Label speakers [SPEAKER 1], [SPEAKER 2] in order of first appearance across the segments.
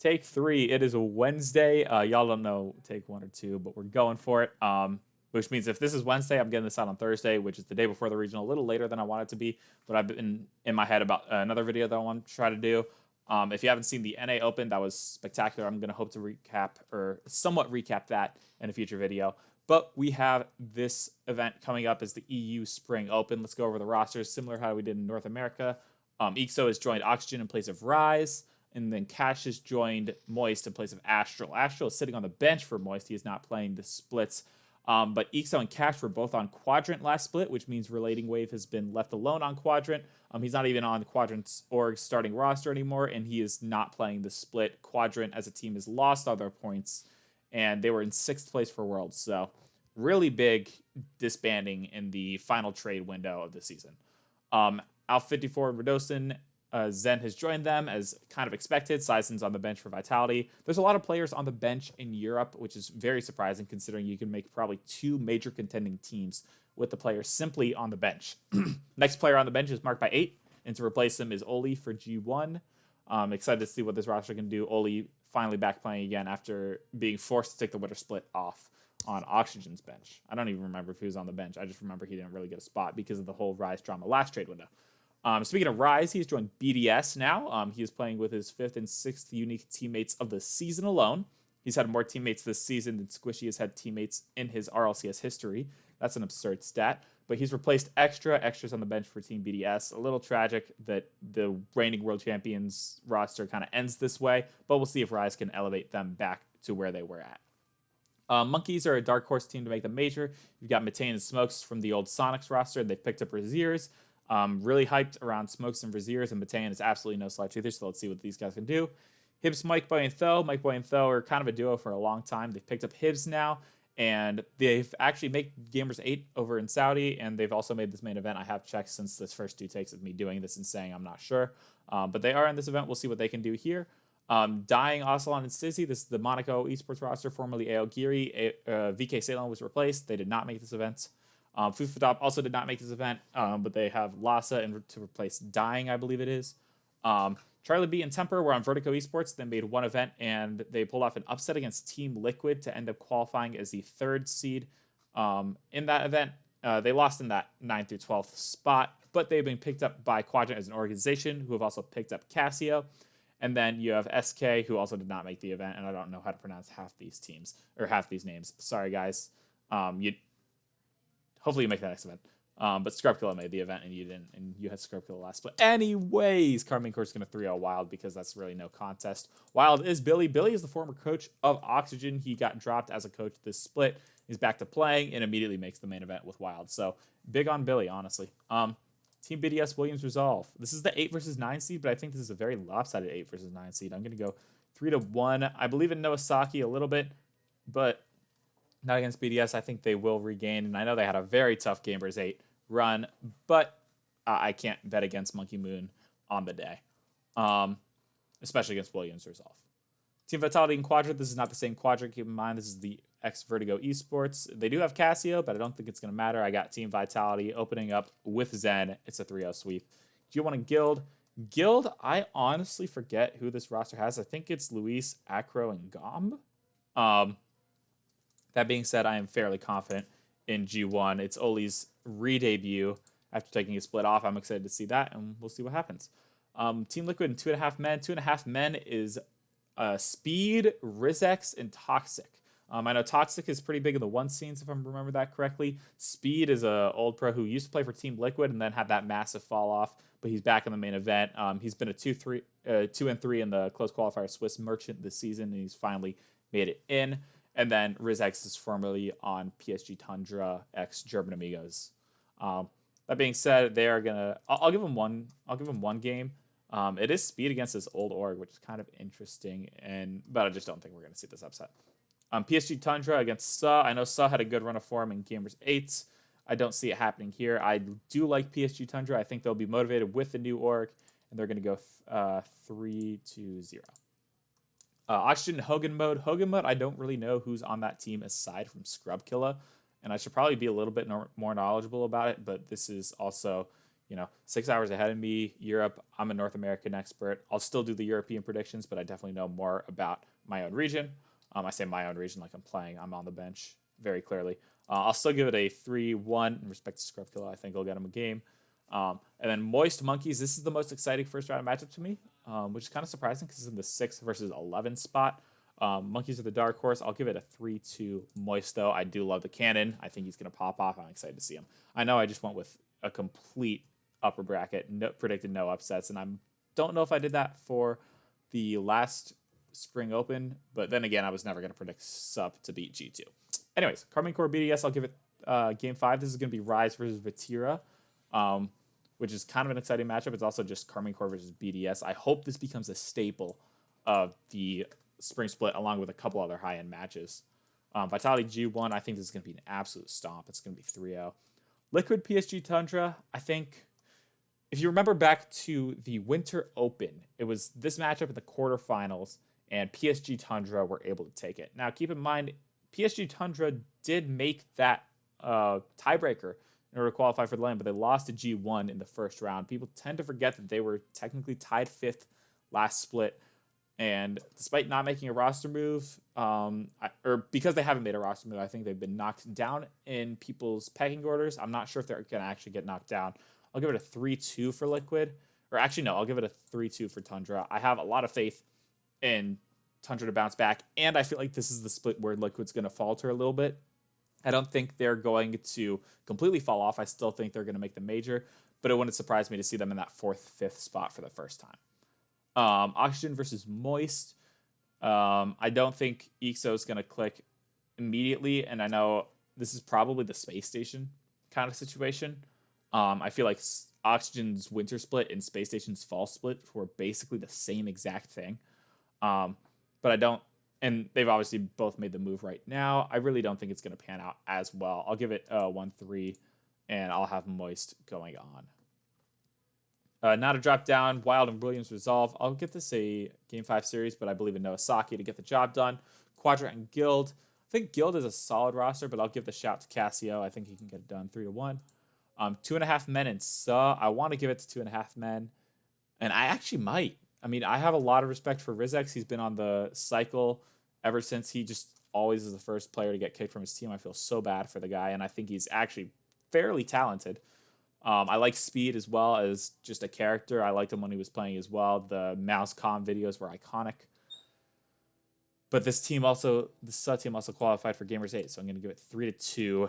[SPEAKER 1] Take 3. It is a Wednesday. Y'all don't know take 1 or 2, but we're going for it. Which means if this is Wednesday, I'm getting this out on Thursday, which is the day before the regional, a little later than I want it to be. But I've been in my head about another video that I want to try to do. If you haven't seen the NA Open, that was spectacular. I'm going to hope to recap or somewhat recap that in a future video. But we have this event coming up as the EU Spring Open. Let's go over the rosters, similar to how we did in North America. Ixo has joined Oxygen in place of Rise. And then Cash has joined Moist in place of Astral. Astral is sitting on the bench for Moist. He is not playing the splits. But Ixo and Cash were both on Quadrant last split, which means Relating Wave has been left alone on Quadrant. He's not even on Quadrant's org starting roster anymore, and he is not playing the split. Quadrant as a team has lost all their points, and they were in 6th place for Worlds. So really big disbanding in the final trade window of the season. Alpha 54 Radosin, Zen has joined them as kind of expected. Sizen's on the bench for Vitality. There's a lot of players on the bench in Europe, which is very surprising considering you can make probably 2 major contending teams with the players simply on the bench. Next player on the bench is marked by 8, and to replace him is Oli for G1. Excited to see what this roster can do. Oli finally back playing again after being forced to take the winter split off on Oxygen's bench. I don't even remember if he was on the bench. I just remember he didn't really get a spot because of the whole Rise drama last trade window. Speaking of Rise, he's joined BDS now. He is playing with his 5th and 6th unique teammates of the season alone. He's had more teammates this season than Squishy has had teammates in his RLCS history. That's an absurd stat. But he's replaced extras on the bench for Team BDS. A little tragic that the reigning world champions roster kind of ends this way, but we'll see if Rise can elevate them back to where they were at. Monkeys are a dark horse team to make them major. You've got Matane and Smokes from the old Sonics roster. They've picked up Raziers. Really hyped around Smokes and Braziers, and Matane is absolutely no slouch either, so let's see what these guys can do. Hibs, Mike Boy, and Tho. Mike Boy and Tho are kind of a duo for a long time. They've picked up Hibs now, and they've actually made Gamers 8 over in Saudi, and they've also made this main event. I have checked since this first 2 takes of me doing this and saying I'm not sure. But they are in this event. We'll see what they can do here. Dying, Ocelon, and Stizzy. This is the Monaco esports roster, formerly AO Giri. VK Salem was replaced. They did not make this event. Fufadop also did not make this event, but they have Lhasa to replace Dying, I believe it is. Charlie B and Temper were on Vertigo Esports, then made 1 event, and they pulled off an upset against Team Liquid to end up qualifying as the 3rd seed in that event. They lost in that 9th through 12th spot, but they've been picked up by Quadrant as an organization, who have also picked up Casio. And then you have SK, who also did not make the event, and I don't know how to pronounce half these names. Sorry, guys. Hopefully you make the next event. But Scrubkilla made the event, and you didn't, and you had Scrubkilla last split. Anyways, Carmine Court's going to 3-0 Wild because that's really no contest. Wild is Billy. Billy is the former coach of Oxygen. He got dropped as a coach this split. He's back to playing and immediately makes the main event with Wild. So big on Billy, honestly. Team BDS Williams Resolve. This is the 8 versus 9 seed, but I think this is a very lopsided 8 versus 9 seed. I'm going to go 3-1. I believe in Noasaki a little bit, but not against BDS. I think they will regain, and I know they had a very tough Gamers 8 run, but I can't bet against Monkey Moon on the day, especially against Williams Resolve. Team Vitality and Quadrant. This is not the same Quadrant. Keep in mind, this is the ex-Vertigo Esports. They do have Casio, but I don't think it's going to matter. I got Team Vitality opening up with Zen. It's a 3-0 sweep. Do you want to Guild? Guild, I honestly forget who this roster has. I think it's Luis, Acro, and Gomb. That being said, I am fairly confident in G1. It's Oli's re-debut after taking a split off. I'm excited to see that, and we'll see what happens. Team Liquid and 2.5 men. 2.5 men is Speed, Rizex, and Toxic. I know Toxic is pretty big in the 1 scenes, if I remember that correctly. Speed is an old pro who used to play for Team Liquid and then had that massive fall off, but he's back in the main event. He's been a 2-3 in the close qualifier Swiss Merchant this season, and he's finally made it in. And then Rizex is formerly on PSG Tundra x German Amigos. That being said, they are gonna. I'll give him one. I'll give him 1 game. It is Speed against this old org, which is kind of interesting, but I just don't think we're gonna see this upset. PSG Tundra against Sa. I know Sa had a good run of form in Gamers 8. I don't see it happening here. I do like PSG Tundra. I think they'll be motivated with the new org, and they're going to go 3-0. Oxygen Hogan mode. Hogan mode, I don't really know who's on that team aside from Scrubkilla, and I should probably be a little bit more knowledgeable about it, but this is also, 6 hours ahead of me. Europe, I'm a North American expert. I'll still do the European predictions, but I definitely know more about my own region. I say my own region like I'm on the bench very clearly. I'll still give it a 3-1 in respect to Scrub Killer. I think I'll get him a game. And then Moist Monkeys. This is the most exciting first round matchup to me, which is kind of surprising because it's in the 6 versus 11 spot. Monkeys are the dark horse. I'll give it a 3-2 Moist, though. I do love the cannon. I think he's going to pop off. I'm excited to see him. I know I just went with a complete upper bracket, predicted no upsets, and I don't know if I did that for the last Spring Open, but then again, I was never going to predict Sup to beat G2. Anyways, Carmine Core BDS, I'll give it Game 5. This is going to be Rise versus Vatira, which is kind of an exciting matchup. It's also just Carmine Core versus BDS. I hope this becomes a staple of the Spring Split, along with a couple other high-end matches. Vitality G1, I think this is going to be an absolute stomp. It's going to be 3-0. Liquid PSG Tundra, I think, if you remember back to the Winter Open, it was this matchup in the quarterfinals, and PSG Tundra were able to take it. Now, keep in mind, PSG Tundra did make that tiebreaker in order to qualify for the lane, but they lost to G1 in the first round. People tend to forget that they were technically tied 5th last split. And despite not making a roster move, or because they haven't made a roster move, I think they've been knocked down in people's pecking orders. I'm not sure if they're going to actually get knocked down. I'll give it a 3-2 for Liquid. Or actually, no, I'll give it a 3-2 for Tundra. I have a lot of faith in Tundra to bounce back, and I feel like this is the split where Liquid's going to falter a little bit. I don't think they're going to completely fall off. I still think they're going to make the major, but it wouldn't surprise me to see them in that 4th, 5th spot for the first time. Oxygen versus Moist. I don't think EXO is going to click immediately, and I know this is probably the space station kind of situation. I feel like Oxygen's winter split and space station's fall split were basically the same exact thing. But I don't, and they've obviously both made the move right now. I really don't think it's going to pan out as well. I'll give it 1-3, and I'll have Moist going on. Not a drop down, Wild and Williams resolve. I'll get this a Game 5 series, but I believe in Noasaki to get the job done. Quadrant and Guild. I think Guild is a solid roster, but I'll give the shout to Casio. I think he can get it done 3-1. 2.5 Men and Suh. I want to give it to 2.5 Men, and I actually might. I mean, I have a lot of respect for Rizex. He's been on the cycle ever since. He just always is the first player to get kicked from his team. I feel so bad for the guy, and I think he's actually fairly talented. I like Speed as well as just a character. I liked him when he was playing as well. The Mousecom videos were iconic. But this team also, the Suh team also qualified for Gamers 8, so I'm going to give it 3-2.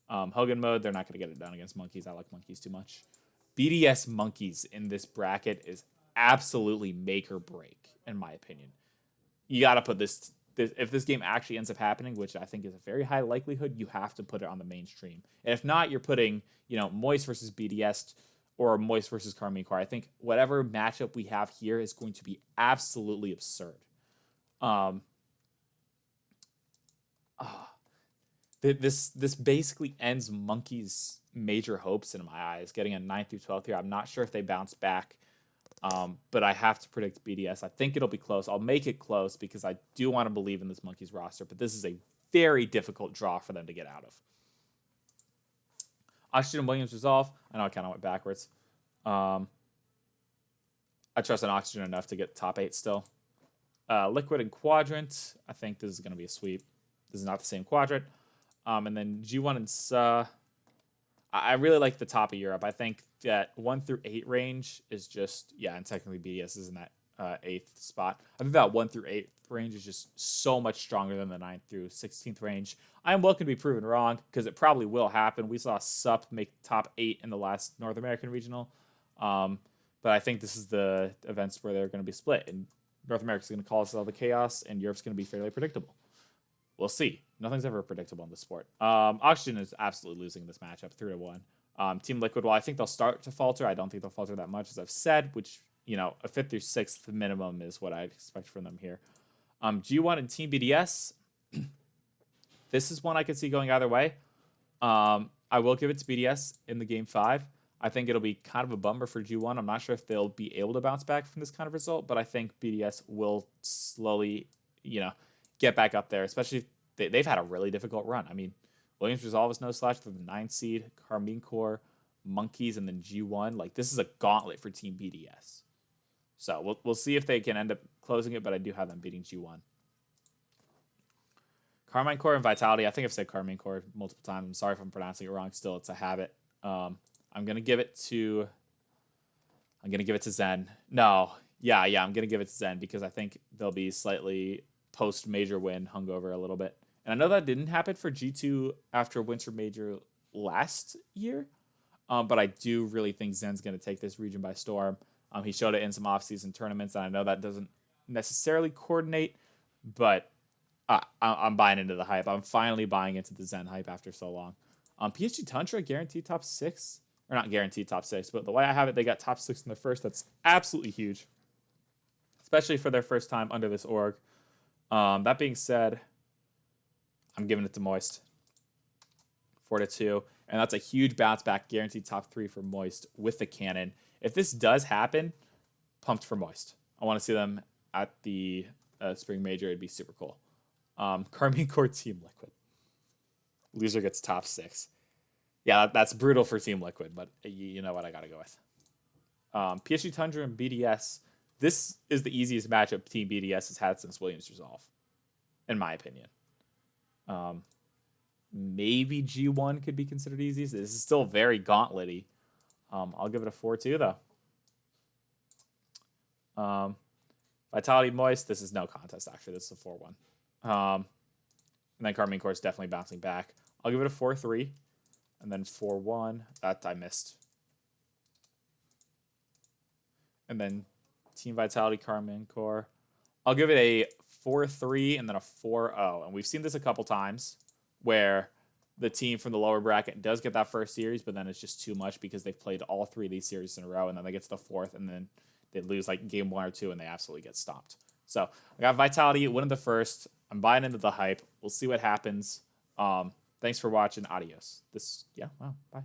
[SPEAKER 1] Hogan mode, they're not going to get it done against Monkeys. I like Monkeys too much. BDS Monkeys in this bracket is absolutely make or break, in my opinion. You got to put this, if this game actually ends up happening, which I think is a very high likelihood, you have to put it on the mainstream. And if not, you're putting, Moist versus BDS or Moist versus Carmine Core. I think whatever matchup we have here is going to be absolutely absurd. This basically ends Monkey's major hopes in my eyes, getting a 9th through 12th here. I'm not sure if they bounce back. But I have to predict BDS. I think it'll be close. I'll make it close because I do want to believe in this Monkeys roster, but this is a very difficult draw for them to get out of. Oxygen and Williams resolve. I know I kind of went backwards. I trust an Oxygen enough to get top 8 still. Liquid and Quadrant. I think this is going to be a sweep. This is not the same Quadrant. And then G1 and Suh. I really like the top of Europe. I think that 1 through 8 range is just, and technically BDS is in that 8th spot. I think that 1 through 8 range is just so much stronger than the 9th through 16th range. I am welcome to be proven wrong because it probably will happen. We saw Sup make top 8 in the last North American regional. But I think this is the events where they're going to be split. And North America's going to cause all the chaos, and Europe's going to be fairly predictable. We'll see. Nothing's ever predictable in the sport. Oxygen is absolutely losing this matchup 3-1. Team Liquid, well, I think they'll start to falter. I don't think they'll falter that much, as I've said, which, a 5th through 6th minimum is what I'd expect from them here. G1 and Team BDS, this is one I could see going either way. I will give it to BDS in the Game 5. I think it'll be kind of a bummer for G1. I'm not sure if they'll be able to bounce back from this kind of result, but I think BDS will slowly, get back up there, especially if they've had a really difficult run. I mean, Williams Resolve is no slouch for the 9th seed. Carmine Core Monkeys, and then G1. Like, this is a gauntlet for Team BDS. So we'll see if they can end up closing it, but I do have them beating G1. Carmine Core and Vitality. I think I've said Carmine Core multiple times. I'm sorry if I'm pronouncing it wrong. Still, it's a habit. I'm gonna give it to Zen. No, yeah, I'm gonna give it to Zen because I think they'll be slightly post major win hungover a little bit. And I know that didn't happen for G2 after Winter Major last year, but I do really think Zen's gonna take this region by storm. He showed it in some off-season tournaments, and I know that doesn't necessarily coordinate, but I'm buying into the hype. I'm finally buying into the Zen hype after so long. PSG Tundra guaranteed top 6. Or not guaranteed top 6, but the way I have it, they got top 6 in the first. That's absolutely huge, especially for their first time under this org. That being said, I'm giving it to Moist. 4-2. And that's a huge bounce back, guaranteed top 3 for Moist with the cannon. If this does happen, pumped for Moist. I want to see them at the Spring Major. It'd be super cool. Carmine Core Team Liquid. Loser gets top 6. Yeah, that's brutal for Team Liquid, but you know what I got to go with. PSG Tundra and BDS. This is the easiest matchup Team BDS has had since Williams Resolve, in my opinion. Maybe G1 could be considered easy. This is still very gauntlet-y. I'll give it a 4-2, though. Vitality Moist. This is no contest, actually. This is a 4-1. And then Carmine Core is definitely bouncing back. I'll give it a 4-3. And then 4-1. That I missed. And then Team Vitality, Carmine Core. I'll give it a 4-3 and then a 4-0. And we've seen this a couple times where the team from the lower bracket does get that first series, but then it's just too much because they've played all 3 of these series in a row, and then they get to the 4th, and then they lose like game 1 or 2, and they absolutely get stomped. So I got Vitality winning the first. I'm buying into the hype. We'll see what happens. Thanks for watching. Adios. Wow, bye.